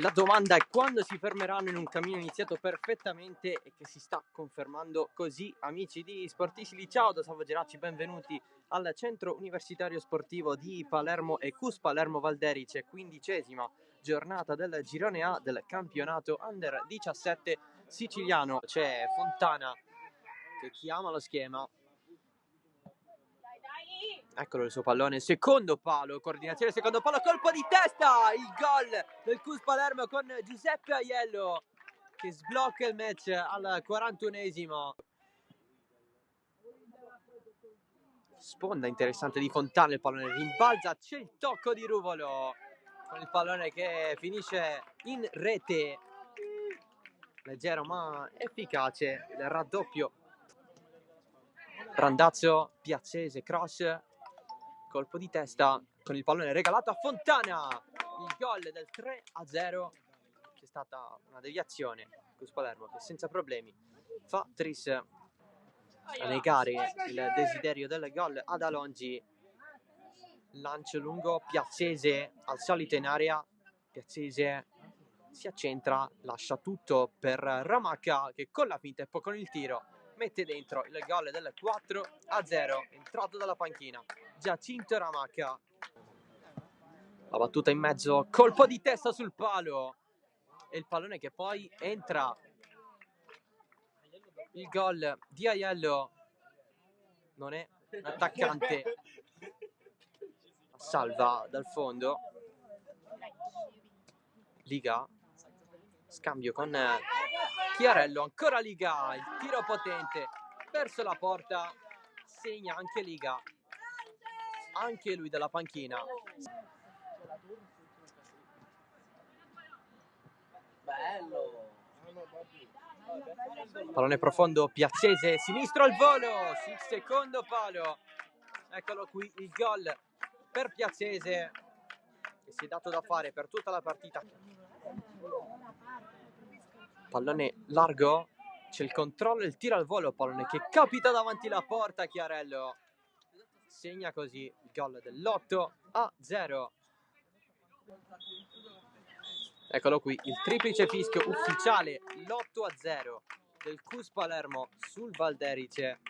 La domanda è quando si fermeranno in un cammino iniziato perfettamente e che si sta confermando così. Amici di Sporticili, ciao da Salvo Geracci, benvenuti al Centro Universitario Sportivo di Palermo e CUS Palermo Valderice, 15ª giornata del girone A del campionato Under 17 siciliano. C'è Fontana che chiama lo schema. Eccolo il suo pallone, secondo palo, coordinazione, secondo palo, colpo di testa, il gol del CUS Palermo con Giuseppe Aiello che sblocca il match al 41esimo. Sponda interessante di Fontana, il pallone rimbalza, c'è il tocco di Ruvolo con il pallone che finisce in rete. Leggero ma efficace, il raddoppio. Randazzo, Piazzese, cross, colpo di testa con il pallone regalato a Fontana, il gol del 3-0. C'è stata una deviazione, CUS Palermo che senza problemi fa tris a negare il desiderio del gol ad Alongi. Lancio lungo, Piazzese al solito in area, Piazzese si accentra, lascia tutto per Ramacca che con la finta e poi con il tiro mette dentro il gol del 4-0, entrato dalla panchina Giacinto Ramacca. La battuta in mezzo, colpo di testa sul palo e il pallone che poi entra. Il gol di Aiello, non è un attaccante, salva dal fondo. Liga, scambio con Chiarello, ancora Liga, il tiro potente verso la porta, segna anche Liga, anche lui dalla panchina. Bello. Pallone profondo, Piazzese, sinistro al volo, sul secondo palo. Eccolo qui il gol per Piazzese che si è dato da fare per tutta la partita. Pallone largo, c'è il controllo e il tiro al volo, pallone che capita davanti alla porta, Chiarello segna così il gol dell'8-0. Eccolo qui il triplice fischio ufficiale, l'8-0 del CUS Palermo sul Valderice.